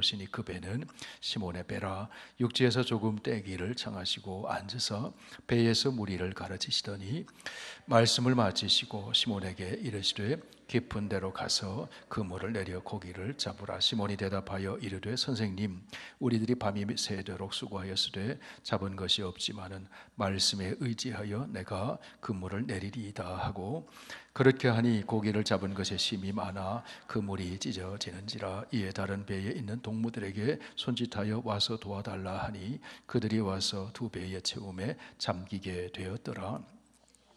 보시니 그 배는 시몬의 배라. 육지에서 조금 떼기를 청하시고 앉으서 배에서 무리를 가르치시더니 말씀을 마치시고 시몬에게 이르시되 깊은 데로 가서 그물을 내려 고기를 잡으라. 시몬이 대답하여 이르되 선생님, 우리들이 밤이 새도록 수고하였으되 잡은 것이 없지만은 말씀에 의지하여 내가 그물을 내리리이다 하고, 그렇게 하니 고기를 잡은 것에 심이 많아 그물이 찢어지는지라. 이에 다른 배에 있는 동무들에게 손짓하여 와서 도와달라 하니 그들이 와서 두 배의 채움에 잠기게 되었더라.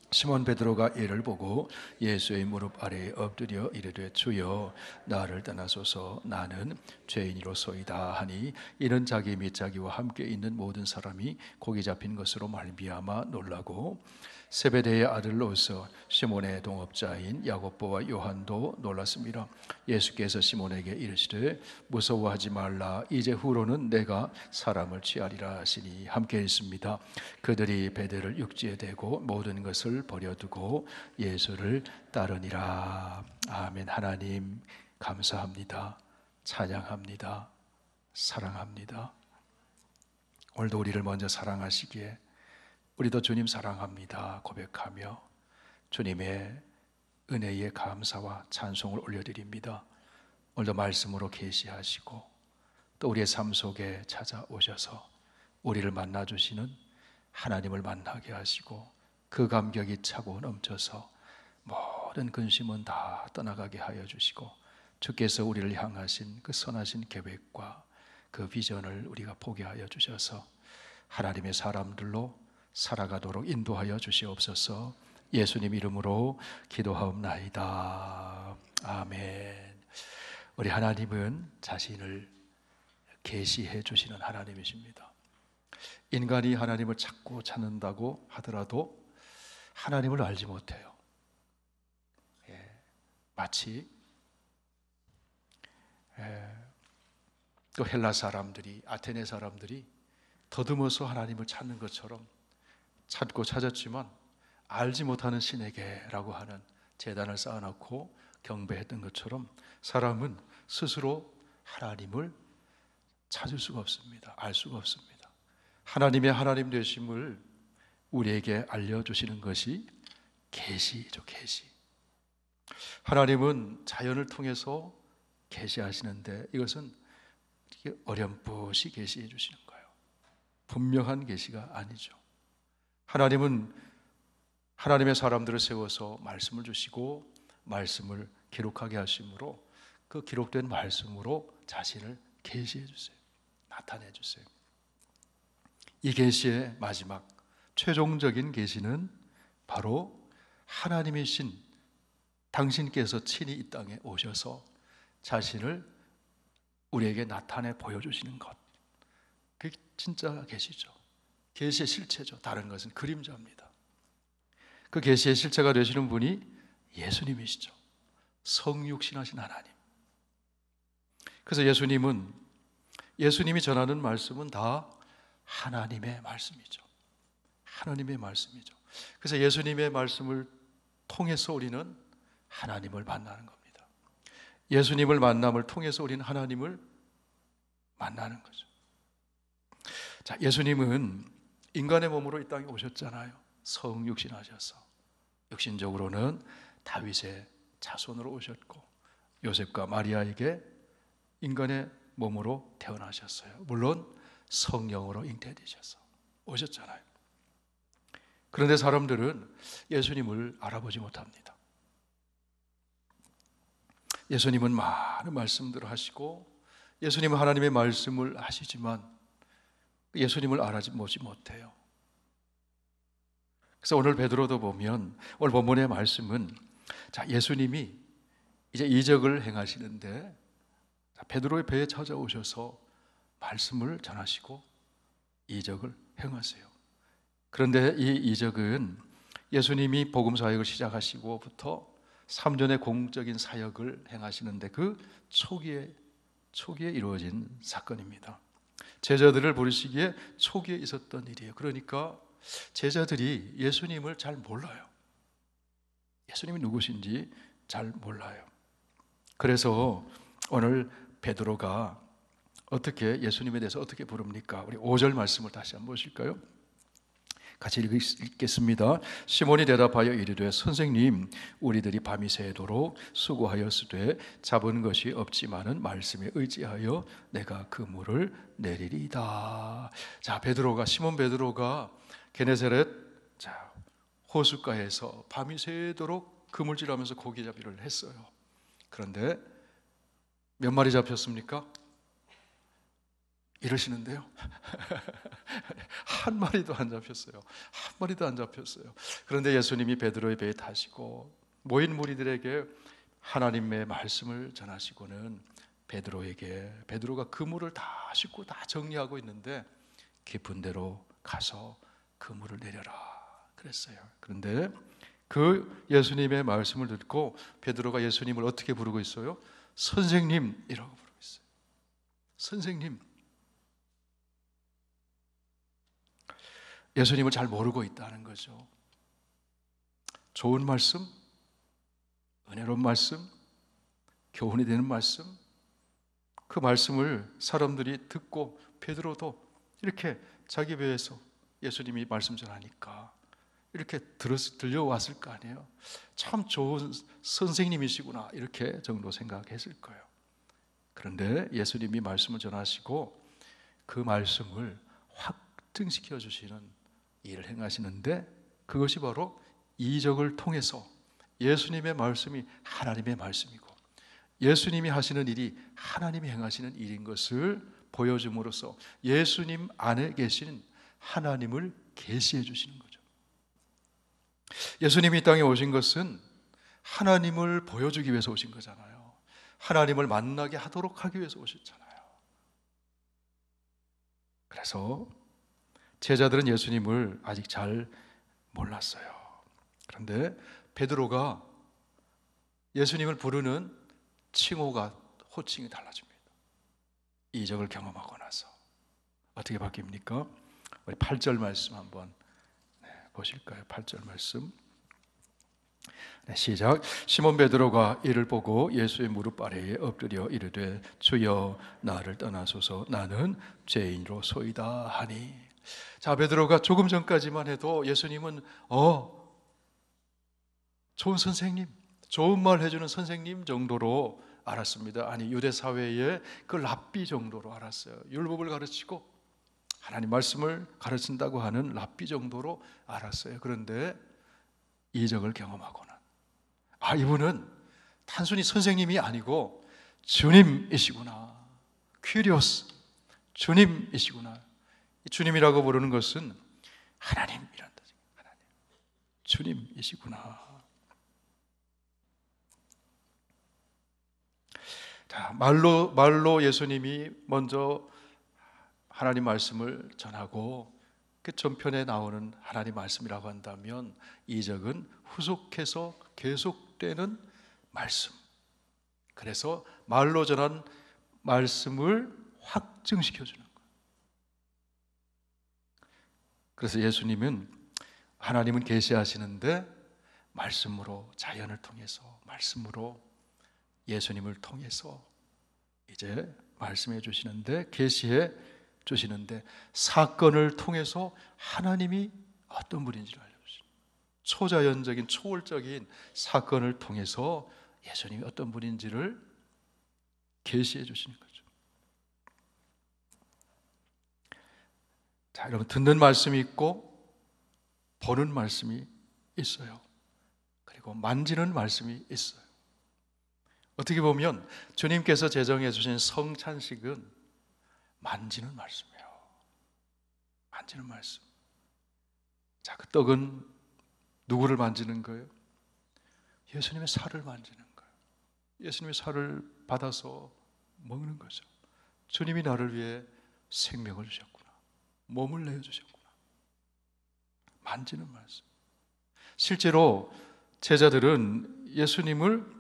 시몬 베드로가 이를 보고 예수의 무릎 아래에 엎드려 이르되 주여, 나를 떠나소서, 나는 죄인이로소이다 하니, 이는 자기 및 자기와 함께 있는 모든 사람이 고기 잡힌 것으로 말미암아 놀라고, 세베대의 아들로서 시몬의 동업자인 야고보와 요한도 놀랐습니다. 예수께서 시몬에게 이르시되 무서워하지 말라, 이제 후로는 내가 사람을 취하리라 하시니 함께 있습니다. 그들이 배들을 육지에 대고 모든 것을 버려두고 예수를 따르니라. 아멘. 하나님 감사합니다. 찬양합니다. 사랑합니다. 오늘도 우리를 먼저 사랑하시기에 우리도 주님 사랑합니다 고백하며 주님의 은혜에 감사와 찬송을 올려드립니다. 오늘도 말씀으로 계시하시고 또 우리의 삶 속에 찾아오셔서 우리를 만나주시는 하나님을 만나게 하시고 그 감격이 차고 넘쳐서 모든 근심은 다 떠나가게 하여 주시고, 주께서 우리를 향하신 그 선하신 계획과 그 비전을 우리가 보게 하여 주셔서 하나님의 사람들로 살아가도록 인도하여 주시옵소서. 예수님 이름으로 기도하옵나이다. 아멘. 우리 하나님은 자신을 계시해 주시는 하나님이십니다. 인간이 하나님을 찾고 찾는다고 하더라도 하나님을 알지 못해요. 마치 또 헬라 사람들이, 아테네 사람들이 더듬어서 하나님을 찾는 것처럼 찾고 찾았지만 알지 못하는 신에게라고 하는 제단을 쌓아놓고 경배했던 것처럼 사람은 스스로 하나님을 찾을 수가 없습니다. 알 수가 없습니다. 하나님의 하나님 되심을 우리에게 알려주시는 것이 계시죠. 계시. 하나님은 자연을 통해서 계시하시는데 이것은 어렴풋이 계시해 주시는 거예요. 분명한 계시가 아니죠. 하나님은 하나님의 사람들을 세워서 말씀을 주시고 말씀을 기록하게 하심으로 그 기록된 말씀으로 자신을 계시해 주세요. 나타내 주세요. 이 계시의 마지막 최종적인 계시는 바로 하나님이신 당신께서 친히 이 땅에 오셔서 자신을 우리에게 나타내 보여주시는 것, 그게 진짜 계시죠. 계시의 실체죠. 다른 것은 그림자입니다. 그 계시의 실체가 되시는 분이 예수님이시죠. 성육신하신 하나님. 그래서 예수님이 전하는 말씀은 다 하나님의 말씀이죠. 하나님의 말씀이죠. 그래서 예수님의 말씀을 통해서 우리는 하나님을 만나는 겁니다. 예수님을 만남을 통해서 우리는 하나님을 만나는 거죠. 자, 예수님은 인간의 몸으로 이 땅에 오셨잖아요. 성육신하셔서 육신적으로는 다윗의 자손으로 오셨고 요셉과 마리아에게 인간의 몸으로 태어나셨어요. 물론 성령으로 잉태되셔서 오셨잖아요. 그런데 사람들은 예수님을 알아보지 못합니다. 예수님은 많은 말씀들을 하시고 예수님은 하나님의 말씀을 하시지만 예수님을 알아보지 못해요. 그래서 오늘 베드로도 보면 오늘 본문의 말씀은 자, 예수님이 이제 이적을 행하시는데 베드로의 배에 찾아오셔서 말씀을 전하시고 이적을 행하세요. 그런데 이 이적은 예수님이 복음 사역을 시작하시고부터 3년의 공적인 사역을 행하시는데 그 초기에 이루어진 사건입니다. 제자들을 부르시기에 초기에 있었던 일이에요. 그러니까 제자들이 예수님을 잘 몰라요. 예수님이 누구신지 잘 몰라요. 그래서 오늘 베드로가 어떻게 예수님에 대해서 어떻게 부릅니까? 우리 5절 말씀을 다시 한번 보실까요? 같이 읽겠습니다. 시몬이 대답하여 이르되 선생님 우리들이 밤이 새도록 수고하였으되 잡은 것이 없지만은 말씀에 의지하여 내가 그물을 내리리이다. 자, 시몬 베드로가 게네사렛 호숫가에서 밤이 새도록 그물질하면서 고기잡이를 했어요. 그런데 몇 마리 잡혔습니까? 이러시는데요. 한 마리도 안 잡혔어요. 한 마리도 안 잡혔어요. 그런데 예수님이 베드로의 배에 타시고 모인 무리들에게 하나님의 말씀을 전하시고는 베드로가 그물을 다 싣고 다 정리하고 있는데 깊은 데로 가서 그물을 내려라 그랬어요. 그런데 그 예수님의 말씀을 듣고 베드로가 예수님을 어떻게 부르고 있어요? 선생님이라고 부르고 있어요. 선생님. 예수님을 잘 모르고 있다는 거죠. 좋은 말씀, 은혜로운 말씀, 교훈이 되는 말씀, 그 말씀을 사람들이 듣고 베드로도 이렇게 자기 배에서 예수님이 말씀 전하니까 이렇게 들려왔을 거 아니에요. 참 좋은 선생님이시구나 이렇게 정도 생각했을 거예요. 그런데 예수님이 말씀을 전하시고 그 말씀을 확증시켜 주시는 일을 행하시는데 그것이 바로 이적을 통해서 예수님의 말씀이 하나님의 말씀이고 예수님이 하시는 일이 하나님이 행하시는 일인 것을 보여줌으로써 예수님 안에 계신 하나님을 계시해 주시는 거죠. 예수님이 이 땅에 오신 것은 하나님을 보여주기 위해서 오신 거잖아요. 하나님을 만나게 하도록 하기 위해서 오셨잖아요. 그래서 제자들은 예수님을 아직 잘 몰랐어요. 그런데 베드로가 예수님을 부르는 호칭이 달라집니다. 이적을 경험하고 나서 어떻게 바뀝니까? 우리 8절 말씀 한번 보실까요? 8절 말씀 시작. 시몬 베드로가 이를 보고 예수의 무릎 아래에 엎드려 이르되 주여 나를 떠나소서 나는 죄인으로 소이다 하니. 자, 베드로가 조금 전까지만 해도 예수님은 좋은 선생님, 좋은 말 해주는 선생님 정도로 알았습니다. 아니 유대 사회의 그 랍비 정도로 알았어요. 율법을 가르치고 하나님 말씀을 가르친다고 하는 랍비 정도로 알았어요. 그런데 이적을 경험하고는 이분은 단순히 선생님이 아니고 주님이시구나. 퀴리오스, 주님이시구나. 주님이라고 부르는 것은 하나님이란 뜻이에요. 하나님, 주님이시구나. 자, 말로 예수님이 먼저 하나님 말씀을 전하고 그 전편에 나오는 하나님 말씀이라고 한다면 이적은 후속해서 계속되는 말씀. 그래서 말로 전한 말씀을 확증시켜 주는 거예요. 그래서 예수님은 하나님은 계시하시는데 말씀으로 자연을 통해서 말씀으로 예수님을 통해서 이제 말씀해 주시는데 계시해 주시는데 사건을 통해서 하나님이 어떤 분인지를 알려주십니다. 초자연적인 초월적인 사건을 통해서 예수님이 어떤 분인지를 계시해 주시는 거죠. 자, 여러분 듣는 말씀이 있고 보는 말씀이 있어요. 그리고 만지는 말씀이 있어요. 어떻게 보면 주님께서 제정해 주신 성찬식은 만지는 말씀이에요. 만지는 말씀. 자, 그 떡은 누구를 만지는 거예요? 예수님의 살을 만지는 거예요. 예수님의 살을 받아서 먹는 거죠. 주님이 나를 위해 생명을 주셨구나. 몸을 내어주셨구나. 만지는 말씀. 실제로 제자들은 예수님을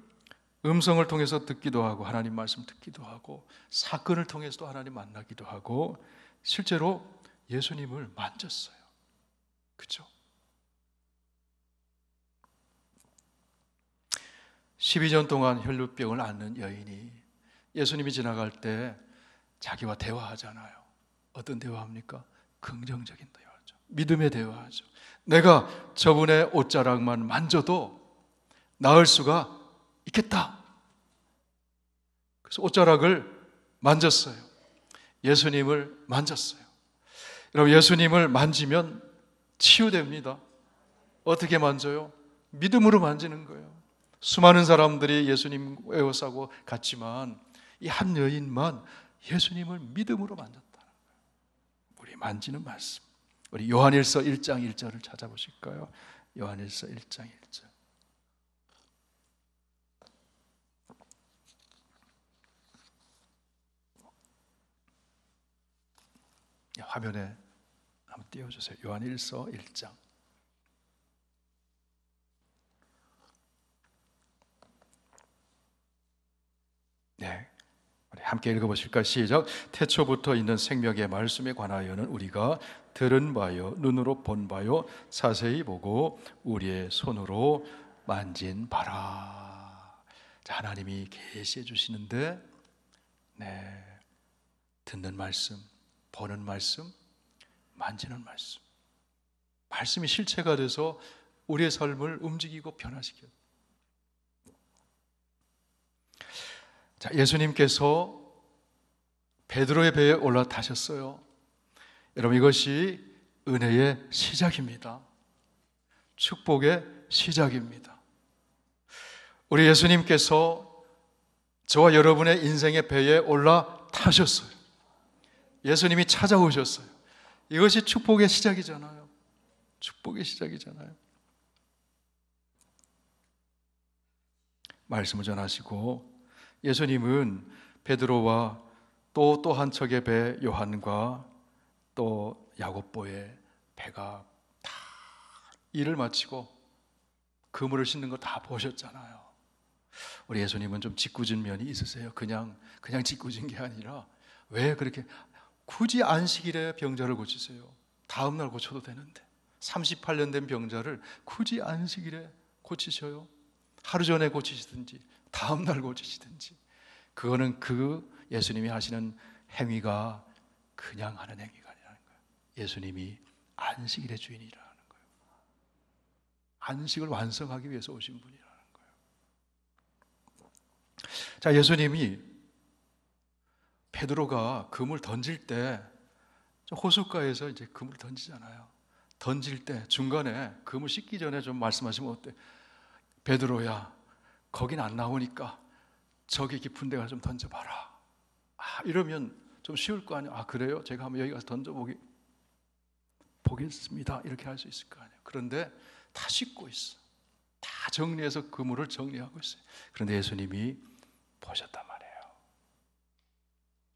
음성을 통해서 듣기도 하고 하나님 말씀 듣기도 하고 사건을 통해서도 하나님 만나기도 하고 실제로 예수님을 만졌어요. 그렇죠? 12년 동안 혈루병을 앓는 여인이 예수님이 지나갈 때 자기와 대화하잖아요. 어떤 대화합니까? 긍정적인 대화죠. 믿음의 대화죠. 내가 저분의 옷자락만 만져도 나을 수가 있겠다. 그래서 옷자락을 만졌어요. 예수님을 만졌어요. 여러분, 예수님을 만지면 치유됩니다. 어떻게 만져요? 믿음으로 만지는 거예요. 수많은 사람들이 예수님 에워싸고 갔지만 이 한 여인만 예수님을 믿음으로 만졌다는 거예요. 우리 만지는 말씀. 우리 요한일서 1장 1절을 찾아보실까요? 요한일서 1장 1절. 화면에 한번 띄워주세요. 요한일서 1장. 네, 우리 함께 읽어보실까요? 시작. 태초부터 있는 생명의 말씀에 관하여는 우리가 들은 바요, 눈으로 본 바요, 자세히 보고 우리의 손으로 만진 바라. 자, 하나님이 계시해 주시는데, 네, 듣는 말씀, 보는 말씀, 만지는 말씀. 말씀이 실체가 돼서 우리의 삶을 움직이고 변화시켜요. 자, 예수님께서 베드로의 배에 올라타셨어요. 여러분, 이것이 은혜의 시작입니다. 축복의 시작입니다. 우리 예수님께서 저와 여러분의 인생의 배에 올라타셨어요. 예수님이 찾아오셨어요. 이것이 축복의 시작이잖아요. 축복의 시작이잖아요. 말씀을 전하시고 예수님은 베드로와 또 한 척의 배 요한과 또 야고보의 배가 다 일을 마치고 그물을 싣는 거 다 보셨잖아요. 우리 예수님은 좀 짓궂은 면이 있으세요. 그냥 짓궂은 게 아니라 왜 그렇게 굳이 안식일에 병자를 고치세요? 다음 날 고쳐도 되는데 38년 된 병자를 굳이 안식일에 고치셔요? 하루 전에 고치시든지 다음 날 고치시든지. 그거는 그 예수님이 하시는 행위가 그냥 하는 행위가 아니라는 거예요. 예수님이 안식일의 주인이라는 거예요. 안식을 완성하기 위해서 오신 분이라는 거예요. 자, 예수님이 베드로가 그물 던질 때 호숫가에서 이제 그물 던지잖아요. 던질 때 중간에 그물 씻기 전에 좀 말씀하시면 어때? 베드로야, 거긴 안 나오니까 저기 깊은 데 가서 좀 던져봐라. 이러면 좀 쉬울 거 아니에요. 그래요? 제가 한번 여기 가서 보겠습니다. 이렇게 할 수 있을 거 아니에요. 그런데 다 씻고 있어. 다 정리해서 그물을 정리하고 있어요. 그런데 예수님이 보셨단 말이에요.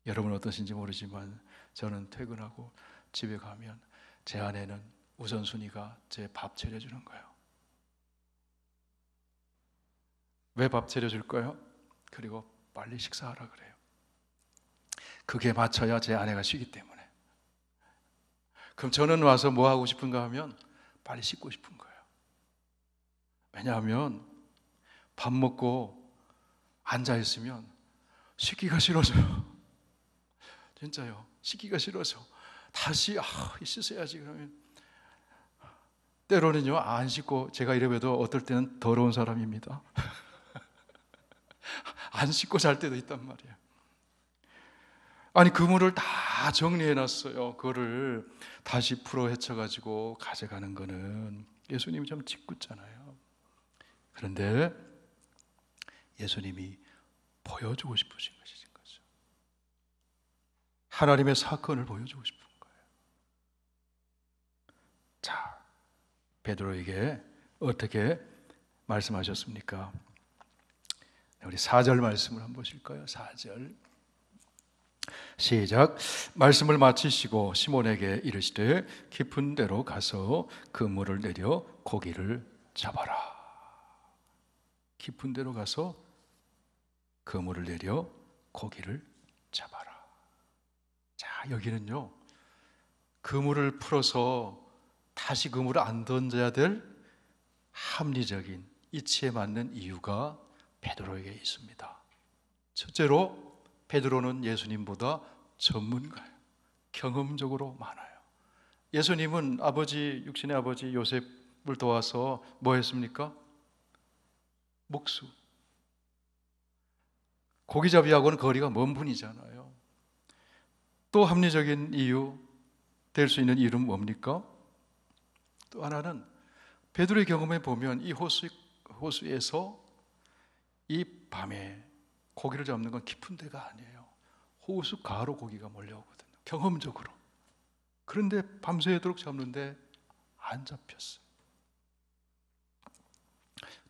여러분 어떠신지 모르지만 저는 퇴근하고 집에 가면 제 아내는 우선순위가 제 밥 차려주는 거예요. 왜 밥 차려줄 거예요? 그리고 빨리 식사하라 그래요. 그게 맞춰야 제 아내가 쉬기 때문에. 그럼 저는 와서 뭐 하고 싶은가 하면 빨리 씻고 싶은 거예요. 왜냐하면 밥 먹고 앉아있으면 씻기가 싫어져요. 진짜요. 씻기가 싫어서 다시 씻어야지 그러면 때로는요 안 씻고 제가 이래봬도 어떨 때는 더러운 사람입니다. 안 씻고 잘 때도 있단 말이에요. 아니 그물을 다 정리해놨어요. 그거를 다시 풀어 헤쳐가지고 가져가는 거는 예수님이 좀 짓궂잖아요. 그런데 예수님이 보여주고 싶으신 것이죠. 하나님의 사건을 보여주고 싶은 거예요. 자, 베드로에게 어떻게 말씀하셨습니까? 우리 4절 말씀을 한번 보실까요? 4절 시작. 말씀을 마치시고 시몬에게 이르시되 깊은 데로 가서 그물을 내려 고기를 잡아라. 깊은 데로 가서 그물을 내려 고기를 잡아라. 자, 여기는요 그물을 풀어서 다시 그물을 안 던져야 될 합리적인 이치에 맞는 이유가 베드로에게 있습니다. 첫째로 베드로는 예수님보다 전문가예요. 경험적으로 많아요. 예수님은 아버지, 육신의 아버지 요셉을 도와서 뭐 했습니까? 목수. 고기잡이하고는 거리가 먼 분이잖아요. 또 합리적인 이유, 될 수 있는 이유는 뭡니까? 또 하나는 베드로의 경험에 보면 이 호수에서 이 밤에 고기를 잡는 건 깊은 데가 아니에요. 호수 가로 고기가 몰려오거든요. 경험적으로. 그런데 밤새도록 잡는데 안 잡혔어요.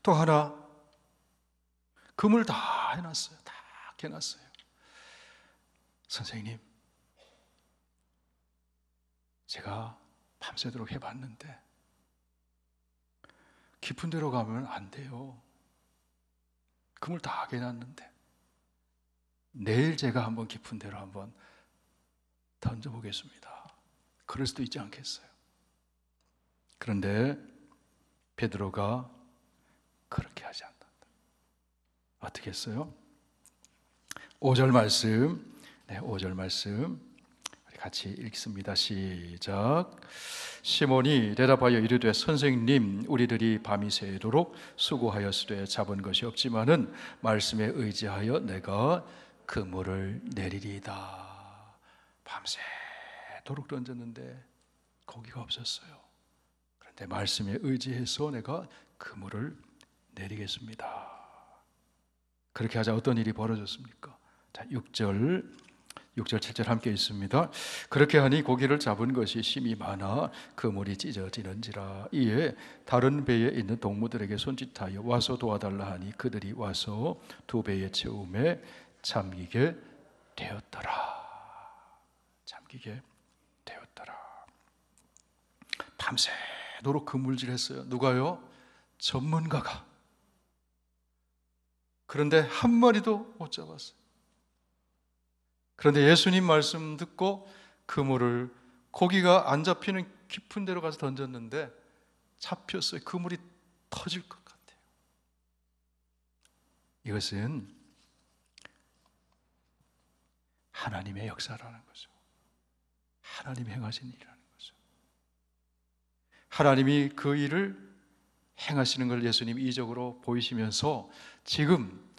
또 하나, 금을 다 해놨어요. 다 해놨어요. 선생님, 제가 밤새도록 해봤는데 깊은 데로 가면 안 돼요. 금을 다 해놨는데 내일 제가 한번 깊은 데로 한번 던져보겠습니다. 그럴 수도 있지 않겠어요? 그런데 베드로가 그렇게 하지 않는다. 어떻게 했어요? 5절 말씀, 5절 말씀 우리 같이 읽습니다. 시작. 시몬이 대답하여 이르되 선생님, 우리들이 밤이 새도록 수고하였으되 잡은 것이 없지만은 말씀에 의지하여 내가 그물을 내리리이다. 밤새도록 던졌는데 고기가 없었어요. 그런데 말씀에 의지해서 내가 그물을 내리겠습니다. 그렇게 하자 어떤 일이 벌어졌습니까? 자, 6절 7절 함께 있습니다. 그렇게 하니 고기를 잡은 것이 심히 많아 그물이 찢어지는지라. 이에 다른 배에 있는 동무들에게 손짓하여 와서 도와달라 하니 그들이 와서 두 배의 채움에 잠기게 되었더라. 잠기게 되었더라. 밤새도록 그물질했어요. 누가요? 전문가가. 그런데 한 마리도 못 잡았어요. 그런데 예수님 말씀 듣고 그물을 고기가 안 잡히는 깊은 데로 가서 던졌는데 잡혔어요. 그물이 터질 것 같아요. 이것은 하나님의 역사라는 거죠. 하나님이 행하신 일이라는 거죠. 하나님이 그 일을 행하시는 걸 예수님 이적으로 보이시면서 지금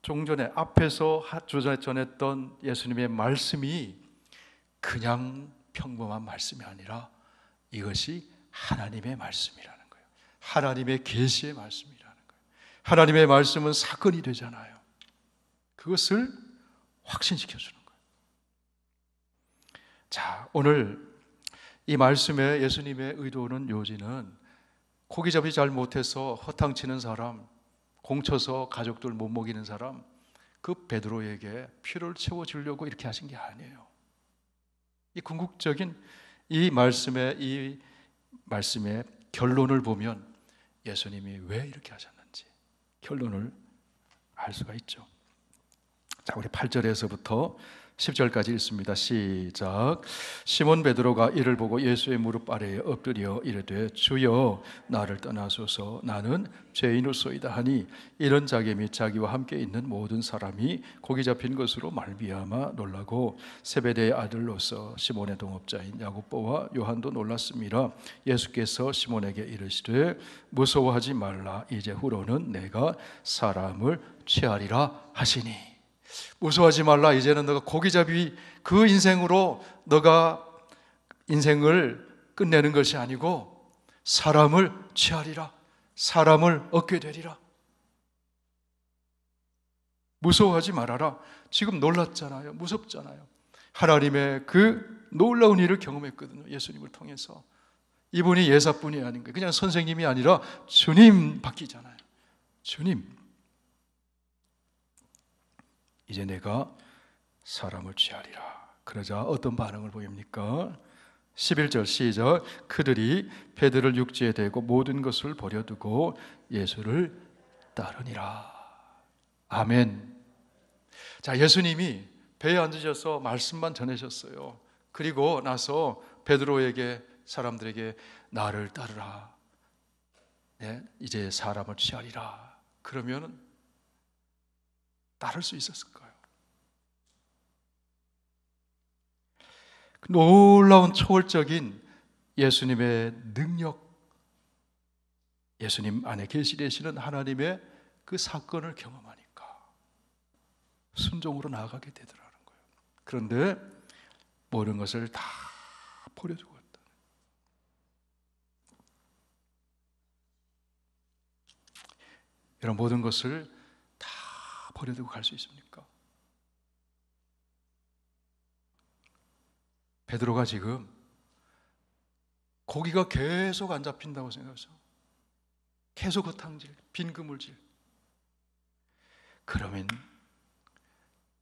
종전에 앞에서 전했던 예수님의 말씀이 그냥 평범한 말씀이 아니라 이것이 하나님의 말씀이라는 거예요. 하나님의 계시의 말씀이라는 거예요. 하나님의 말씀은 사건이 되잖아요. 그것을 확신시켜 주는 거예요. 자, 오늘 이 말씀에 예수님의 의도는 요지는 고기잡이 잘 못해서 허탕치는 사람, 공쳐서 가족들 못 먹이는 사람, 그 베드로에게 피를 채워주려고 이렇게 하신 게 아니에요. 이 궁극적인 이 말씀의 결론을 보면 예수님이 왜 이렇게 하셨는지 결론을 알 수가 있죠. 자, 우리 8절에서부터 10절까지 읽습니다. 시작. 시몬 베드로가 이를 보고 예수의 무릎 아래에 엎드려 이르되 주여 나를 떠나소서 나는 죄인으로소이다 하니 이런 자기 및 자기와 함께 있는 모든 사람이 고기 잡힌 것으로 말미암아 놀라고 세베대의 아들로서 시몬의 동업자인 야고보와 요한도 놀랐습니다. 예수께서 시몬에게 이르시되 무서워하지 말라 이제 후로는 내가 사람을 취하리라 하시니. 무서워하지 말라. 이제는 너가 고기잡이 그 인생으로 너가 인생을 끝내는 것이 아니고 사람을 취하리라. 사람을 얻게 되리라. 무서워하지 말아라. 지금 놀랐잖아요. 무섭잖아요. 하나님의 그 놀라운 일을 경험했거든요. 예수님을 통해서. 이분이 예사뿐이 아닌 거예요. 그냥 선생님이 아니라 주님 바뀌잖아요. 주님. 이제 내가 사람을 취하리라. 그러자 어떤 반응을 보입니까? 11절 시작. 그들이 배들을 육지에 대고 모든 것을 버려두고 예수를 따르니라. 아멘. 자, 예수님이 배에 앉으셔서 말씀만 전하셨어요. 그리고 나서 베드로에게 사람들에게 나를 따르라. 네, 이제 사람을 취하리라. 그러면 따를 수 있었을 거예요. 놀라운 초월적인 예수님의 능력, 예수님 안에 계시되시는 하나님의 그 사건을 경험하니까 순종으로 나아가게 되더라는 거예요. 그런데 모든 것을 다 버려두고 갔다. 이런 모든 것을 다 버려두고 갈 수 있습니까? 베드로가 지금 고기가 계속 안 잡힌다고 생각해서 계속 헛탕질, 빈 그물질. 그러면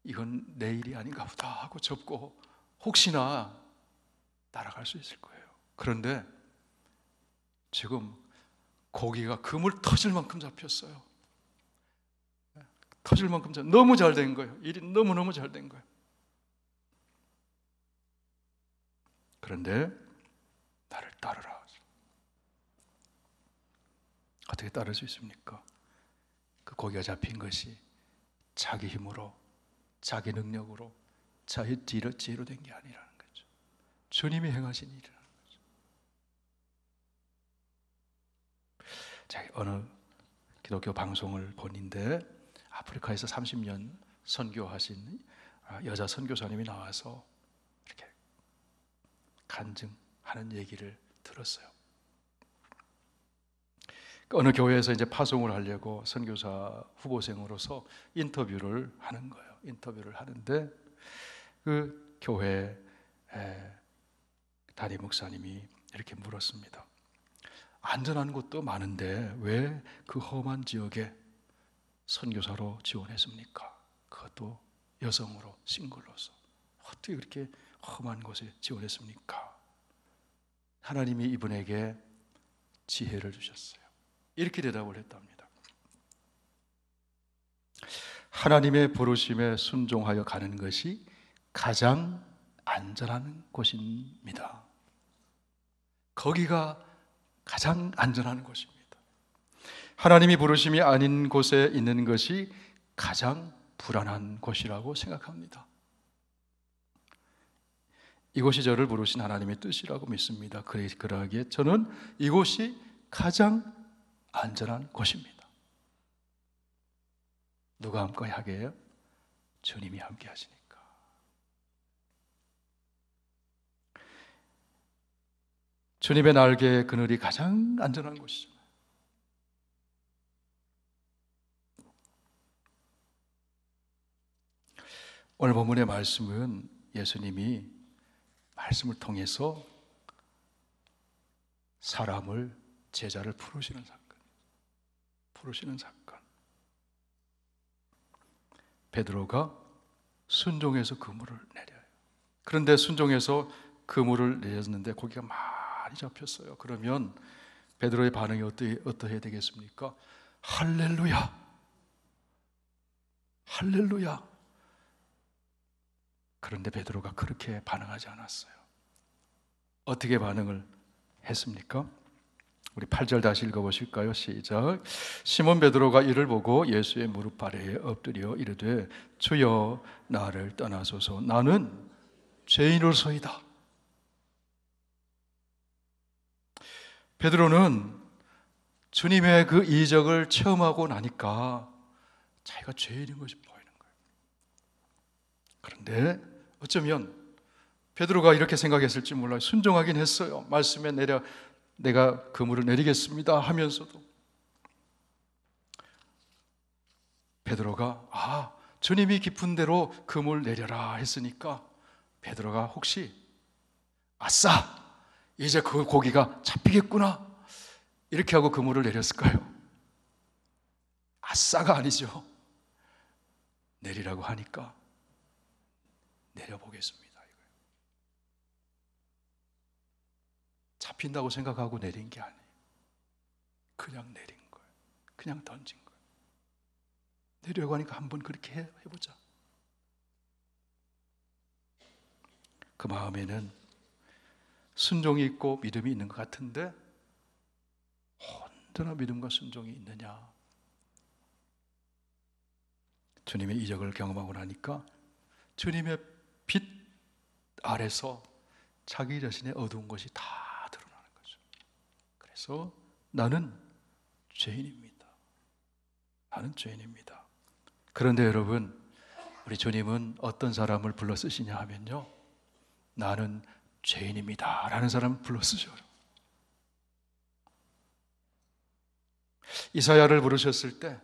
이건 내 일이 아닌가 보다 하고 접고 혹시나 날아갈 수 있을 거예요. 그런데 지금 고기가 그물 터질 만큼 잡혔어요. 터질 만큼 너무 잘 된 거예요. 일이 너무너무 잘 된 거예요. 그런데 나를 따르라. 어떻게 따를 수 있습니까? 그 고기가 잡힌 것이 자기 힘으로, 자기 능력으로, 자기 지혜로 된 게 아니라는 거죠. 주님이 행하신 일이라는 거죠. 자, 어느 기독교 방송을 보는데 아프리카에서 30년 선교하신 여자 선교사님이 나와서 이렇게 간증하는 얘기를 들었어요. 어느 교회에서 이제 파송을 하려고 선교사 후보생으로서 인터뷰를 하는 거예요. 인터뷰를 하는데 그 교회 담임 목사님이 이렇게 물었습니다. 안전한 곳도 많은데 왜 그 험한 지역에 선교사로 지원했습니까? 그것도 여성으로, 싱글로서. 어떻게 그렇게 험한 곳에 지원했습니까? 하나님이 이분에게 지혜를 주셨어요. 이렇게 대답을 했답니다. 하나님의 부르심에 순종하여 가는 것이 가장 안전한 곳입니다. 거기가 가장 안전한 곳입니다. 하나님이 부르심이 아닌 곳에 있는 것이 가장 불안한 곳이라고 생각합니다. 이곳이 저를 부르신 하나님의 뜻이라고 믿습니다. 그러기에 저는 이곳이 가장 안전한 곳입니다. 누가 함께 하게 해요? 주님이 함께 하시니까. 주님의 날개의 그늘이 가장 안전한 곳이죠. 오늘 본문의 말씀은 예수님이 말씀을 통해서 사람을, 제자를 부르시는 사건. 베드로가 순종해서 그물을 내려요. 그런데 순종해서 그물을 내렸는데 고기가 많이 잡혔어요. 그러면 베드로의 반응이 어떠해야 되겠습니까? 할렐루야! 할렐루야! 그런데 베드로가 그렇게 반응하지 않았어요. 어떻게 반응을 했습니까? 우리 8절 다시 읽어보실까요? 시작. 시몬 베드로가 이를 보고 예수의 무릎 아래에 엎드려 이르되 주여 나를 떠나소서 나는 죄인으로소이다. 베드로는 주님의 그 이적을 체험하고 나니까 자기가 죄인인 것이 보이는 거예요. 그런데 어쩌면 베드로가 이렇게 생각했을지 몰라요. 순종하긴 했어요. 말씀에 내가 그물을 내리겠습니다 하면서도 베드로가 주님이 깊은 대로 그물 내려라 했으니까 베드로가 혹시 아싸 이제 그 고기가 잡히겠구나 이렇게 하고 그물을 내렸을까요? 아싸가 아니죠. 내리라고 하니까 내려보겠습니다. 잡힌다고 생각하고 내린 게 아니에요. 그냥 내린 거예요. 그냥 던진 거예요. 내려고 하니까 한번 그렇게 해보자. 그 마음에는 순종이 있고 믿음이 있는 것 같은데 언제나 믿음과 순종이 있느냐? 주님의 이적을 경험하고 나니까 주님의 빛 아래서 자기 자신의 어두운 것이 다 드러나는 거죠. 그래서 나는 죄인입니다. 나는 죄인입니다. 그런데 여러분, 우리 주님은 어떤 사람을 불러 쓰시냐 하면요, 나는 죄인입니다 라는 사람을 불러 쓰셔요. 이사야를 부르셨을 때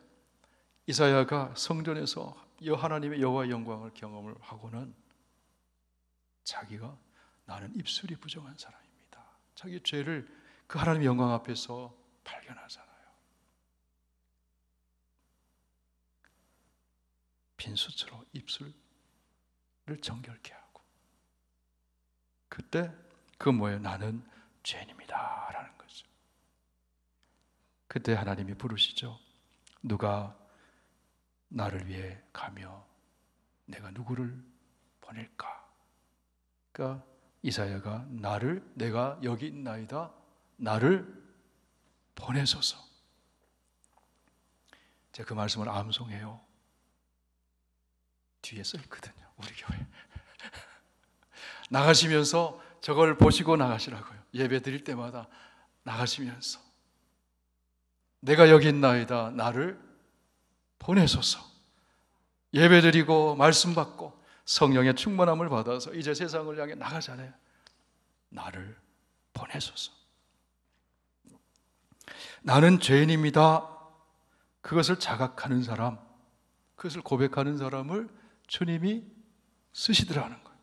이사야가 성전에서 하나님의 여호와의 영광을 경험을 하고는 자기가 나는 입술이 부정한 사람입니다, 자기 죄를 그 하나님의 영광 앞에서 발견하잖아요. 빈수처럼 입술을 정결케 하고, 그때 그 뭐예요? 나는 죄인입니다 라는 거죠. 그때 하나님이 부르시죠. 누가 나를 위해 가며 내가 누구를 보낼까? 그러니까 이사야가 내가 여기 있나이다, 나를 보내소서. 제가 그 말씀을 암송해요. 뒤에 써 있거든요, 우리 교회. 나가시면서 저걸 보시고 나가시라고요. 예배 드릴 때마다 나가시면서 내가 여기 있나이다, 나를 보내소서. 예배 드리고 말씀 받고 성령의 충만함을 받아서 이제 세상을 향해 나가잖아요. 나를 보내소서. 나는 죄인입니다. 그것을 자각하는 사람, 그것을 고백하는 사람을 주님이 쓰시더라는 거예요.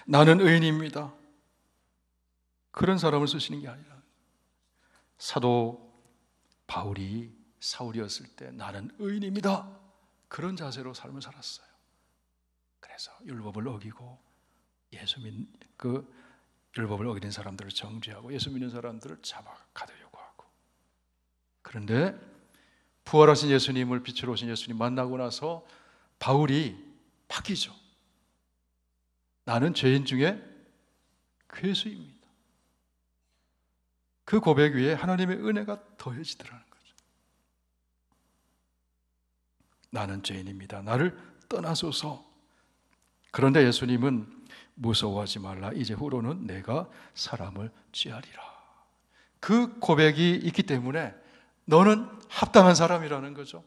나는 의인입니다. 그런 사람을 쓰시는 게 아니라, 사도 바울이 사울이었을 때 나는 의인입니다, 그런 자세로 삶을 살았어요. 그래서 율법을 어기고 율법을 어기는 사람들을 정죄하고 예수 믿는 사람들을 잡아가두려고 하고, 그런데 부활하신 예수님을, 빛으로 오신 예수님 만나고 나서 바울이 바뀌죠. 나는 죄인 중에 괴수입니다. 그 고백 위에 하나님의 은혜가 더해지더라는 거죠. 나는 죄인입니다, 나를 떠나소서. 그런데 예수님은 무서워하지 말라, 이제 후로는 내가 사람을 취하리라. 그 고백이 있기 때문에 너는 합당한 사람이라는 거죠.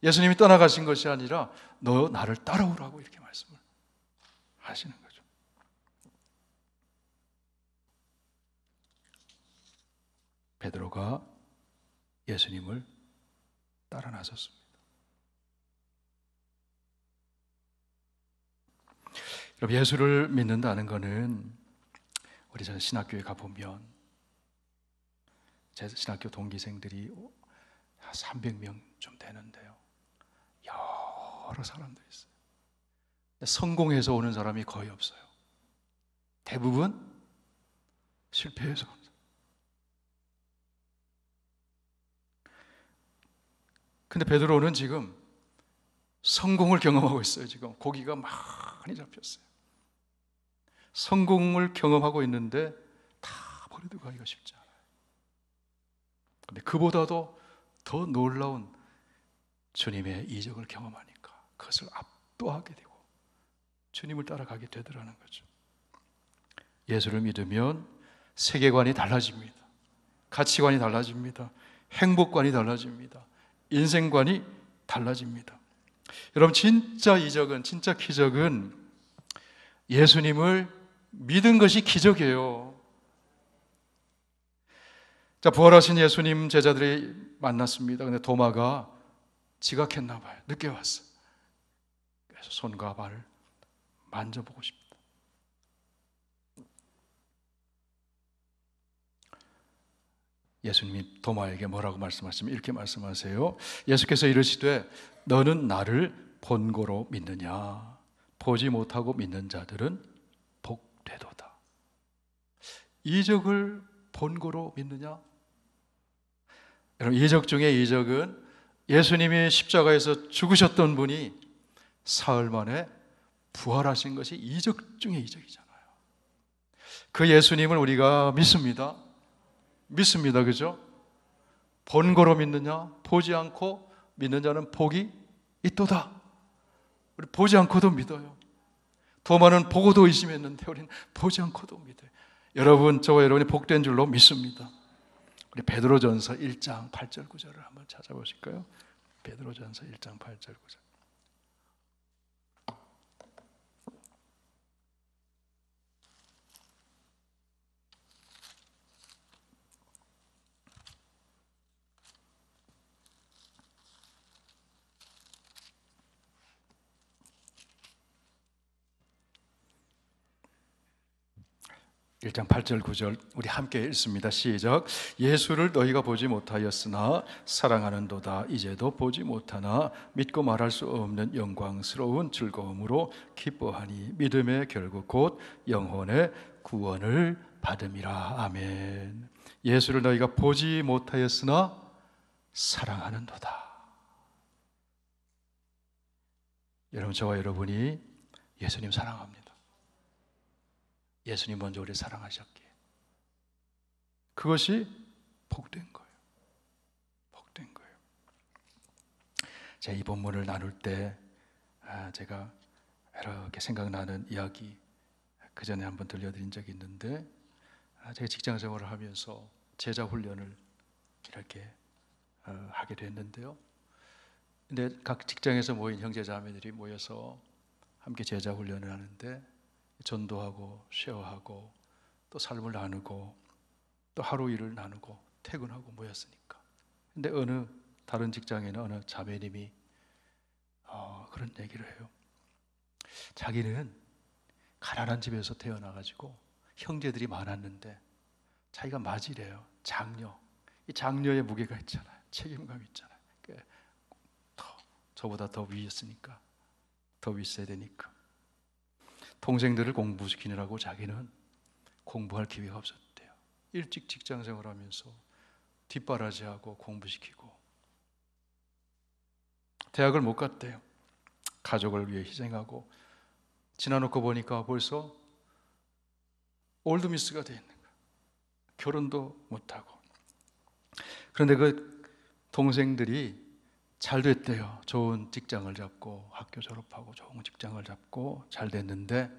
예수님이 떠나가신 것이 아니라 너 나를 따라오라고 이렇게 말씀을 하시는 거죠. 베드로가 예수님을 따라 나섰습니다. 여러분, 예수를 믿는다는 것은, 우리 전 신학교에 가보면 제 신학교 동기생들이 300명 좀 되는데요, 여러 사람들이 있어요. 성공해서 오는 사람이 거의 없어요. 대부분 실패해서 옵니다. 근데 베드로는 지금 성공을 경험하고 있어요. 지금 고기가 많이 잡혔어요. 성공을 경험하고 있는데 다 버리고 가기가 쉽지 않아요. 근데 그보다도 더 놀라운 주님의 이적을 경험하니까 그것을 압도하게 되고 주님을 따라가게 되더라는 거죠. 예수를 믿으면 세계관이 달라집니다. 가치관이 달라집니다. 행복관이 달라집니다. 인생관이 달라집니다. 여러분, 진짜 이적은, 진짜 기적은 예수님을 믿은 것이 기적이에요. 자, 부활하신 예수님 제자들이 만났습니다. 근데 도마가 지각했나 봐요. 늦게 왔어. 그래서 손과 발을 만져보고 싶다. 예수님이 도마에게 뭐라고 말씀하시면 이렇게 말씀하세요. 예수께서 이르시되 너는 나를 본고로 믿느냐? 보지 못하고 믿는 자들은 복되도다. 이적을 본고로 믿느냐? 여러분, 이적 중에 이적은 예수님이 십자가에서 죽으셨던 분이 사흘 만에 부활하신 것이 이적 중에 이적이잖아요. 그 예수님을 우리가 믿습니다. 믿습니다. 그죠? 본고로 믿느냐? 보지 않고 믿는 자는 복이 있도다. 우리 보지 않고도 믿어요. 도마는 보고도 의심했는데 우리는 보지 않고도 믿어요. 여러분, 저와 여러분이 복된 줄로 믿습니다. 우리 베드로전서 1장 8절 9절을 한번 찾아보실까요? 베드로전서 1장 8절 9절. 일장 8절 9절 우리 함께 읽습니다. 시작. 예수를 너희가 보지 못하였으나 사랑하는도다. 이제도 보지 못하나 믿고 말할 수 없는 영광스러운 즐거움으로 기뻐하니 믿음의 결국 곧 영혼의 구원을 받음이라. 아멘. 예수를 너희가 보지 못하였으나 사랑하는도다. 여러분, 저와 여러분이 예수님 사랑합니다. 예수님 먼저 우리를 사랑하셨기에 그것이 복된 거예요. 복된 거예요. 제가 이 본문을 나눌 때 제가 이렇게 생각나는 이야기 그 전에 한번 들려드린 적이 있는데, 제가 직장 생활을 하면서 제자 훈련을 이렇게 하게 됐는데요. 근데 각 직장에서 모인 형제자매들이 모여서 함께 제자 훈련을 하는데 전도하고 쉐어하고 또 삶을 나누고 또 하루 일을 나누고 퇴근하고 모였으니까. 근데 어느 다른 직장에는 어느 자매님이 그런 얘기를 해요. 자기는 가난한 집에서 태어나가지고 형제들이 많았는데 자기가 맞이래요. 장녀. 이 장녀의 무게가 있잖아요. 책임감 있잖아요. 저보다 더 위였으니까, 더 윗세야 되니까 동생들을 공부시키느라고 자기는 공부할 기회가 없었대요. 일찍 직장 생활하면서 뒷바라지하고 공부시키고 대학을 못 갔대요. 가족을 위해 희생하고 지나놓고 보니까 벌써 올드미스가 돼 있는 거예요. 결혼도 못하고. 그런데 그 동생들이 잘 됐대요. 좋은 직장을 잡고 학교 졸업하고 좋은 직장을 잡고 잘 됐는데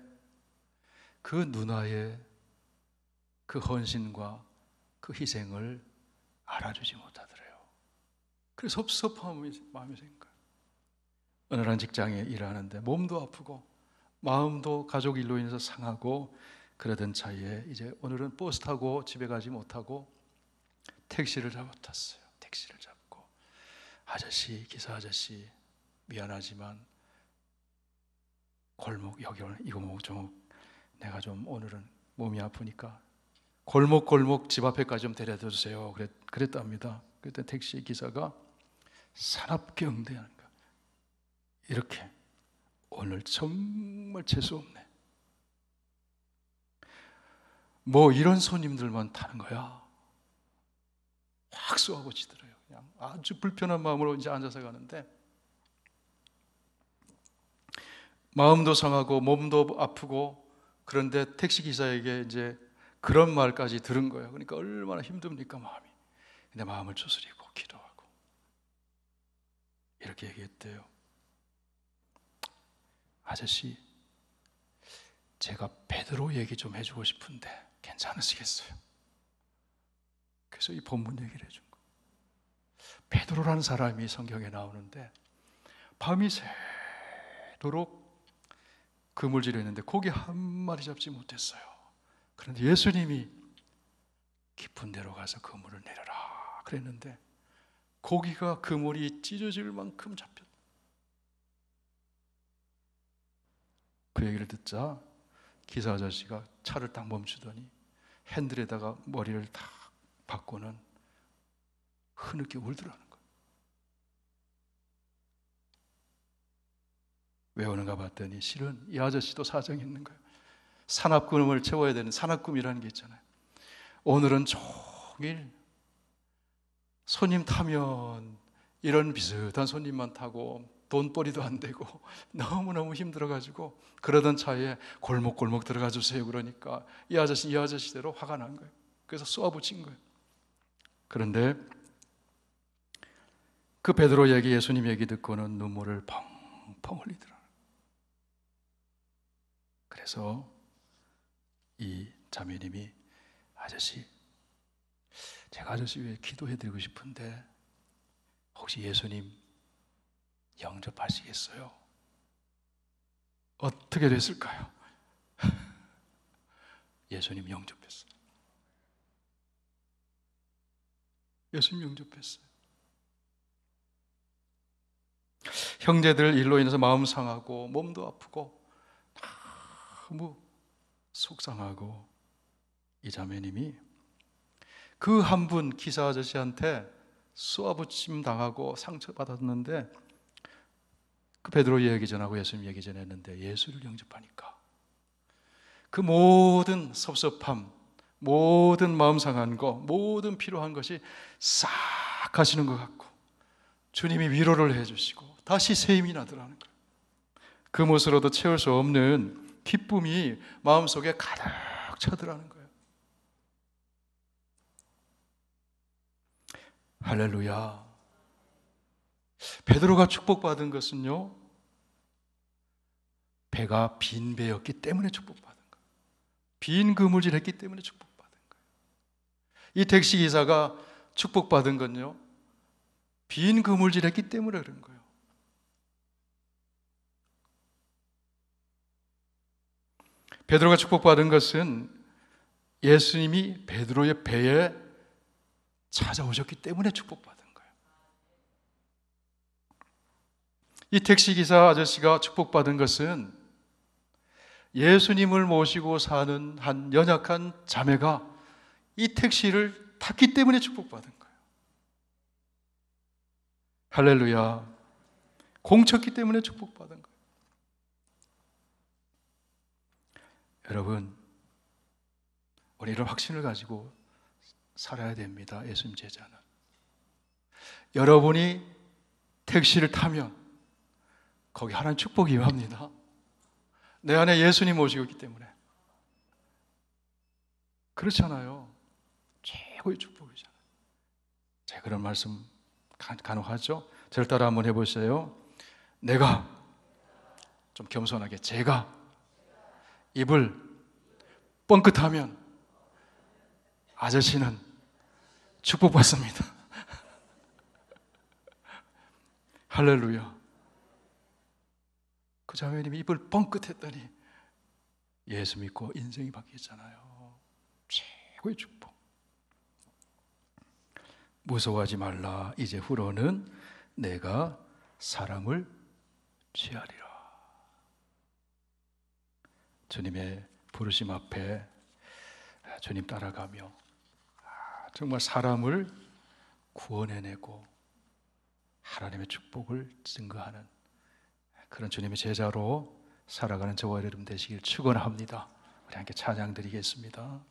그 누나의 그 헌신과 그 희생을 알아주지 못하더래요. 그래서 섭섭한 마음이 생긴 거예요. 어느 한 직장에 일하는데 몸도 아프고 마음도 가족 일로 인해서 상하고 그러던 차이에 이제 오늘은 버스 타고 집에 가지 못하고 택시를 잡았어요. 택시를 잡고 아저씨, 기사 아저씨 미안하지만 골목 여기 이거 뭐 좀 내가 좀 오늘은 몸이 아프니까 골목 집 앞에까지 좀 데려다 주세요. 그랬답니다. 그때 택시 기사가 산업경대하는 거 이렇게 오늘 정말 재수 없네. 뭐 이런 손님들만 타는 거야. 확 쏘아붙이더래요. 그냥 아주 불편한 마음으로 이제 앉아서 가는데 마음도 상하고 몸도 아프고 그런데 택시 기사에게 이제 그런 말까지 들은 거예요. 그러니까 얼마나 힘듭니까 마음이. 근데 마음을 추스리고 기도하고 이렇게 얘기했대요. 아저씨, 제가 베드로 얘기 좀 해주고 싶은데 괜찮으시겠어요? 그래서 이 본문 얘기를 해준 거예요. 베드로라는 사람이 성경에 나오는데 밤이 새도록 그물질을 했는데 고기 한 마리 잡지 못했어요. 그런데 예수님이 깊은 데로 가서 그물을 내려라 그랬는데 고기가 그물이 찢어질 만큼 잡혔다. 그 얘기를 듣자 기사 아저씨가 차를 딱 멈추더니 핸들에다가 머리를 딱 박고는 흐느끼 울더라는 거예요. 왜 오는가 봤더니 실은 이 아저씨도 사정이 있는 거예요. 산업금을 채워야 되는 산업금이라는 게 있잖아요. 오늘은 종일 손님 타면 이런 비슷한 손님만 타고 돈벌이도 안 되고 너무너무 힘들어가지고 그러던 차에 골목 들어가 주세요. 그러니까 이 아저씨대로 화가 난 거예요. 그래서 쏘아붙인 거예요. 그런데 그 베드로 얘기, 예수님 얘기 듣고는 눈물을 펑펑 흘리더라. 그래서 이 자매님이 아저씨, 제가 아저씨 위해 기도해드리고 싶은데 혹시 예수님 영접하시겠어요? 어떻게 됐을까요? 예수님 영접했어요. 예수님 영접했어요. 형제들 일로 인해서 마음 상하고 몸도 아프고 너무 속상하고 이 자매님이 그 한 분 기사 아저씨한테 쏘아붙임 당하고 상처받았는데 그 베드로 얘기 전하고 예수님 얘기 전했는데 예수를 영접하니까 그 모든 섭섭함, 모든 마음 상한 거, 모든 필요한 것이 싹 가시는 것 같고 주님이 위로를 해주시고 다시 새 힘이 나더라는 거예요. 그 무엇으로도 채울 수 없는 기쁨이 마음속에 가득 차더라는 거예요. 할렐루야. 베드로가 축복받은 것은요, 배가 빈 배였기 때문에 축복받은 거예요. 빈 그물질했기 때문에 축복받은 거예요. 이 택시기사가 축복받은 건요, 빈 그물질했기 때문에 그런 거예요. 베드로가 축복받은 것은 예수님이 베드로의 배에 찾아오셨기 때문에 축복받은 거예요. 이 택시기사 아저씨가 축복받은 것은 예수님을 모시고 사는 한 연약한 자매가 이 택시를 탔기 때문에 축복받은 거예요. 할렐루야. 공쳤기 때문에 축복받은 거예요. 여러분, 우리 이런 확신을 가지고 살아야 됩니다. 예수님 제자는. 여러분이 택시를 타면 거기 하나님 축복이 임합니다. 내 안에 예수님 모시고 있기 때문에. 그렇잖아요. 최고의 축복이잖아요. 자, 그런 말씀 가능하죠? 저를 따라 한번 해보세요. 내가, 좀 겸손하게, 제가 입을 뻥끗하면 아저씨는 축복받습니다. 할렐루야. 그 자매님이 입을 뻥끗했더니 예수 믿고 인생이 바뀌었잖아요. 최고의 축복. 무서워하지 말라. 이제 후로는 내가 사람을 취하리라. 주님의 부르심 앞에 주님 따라가며 정말 사람을 구원해내고 하나님의 축복을 증거하는 그런 주님의 제자로 살아가는 저와 여러분 되시길 축원합니다. 우리 함께 찬양 드리겠습니다.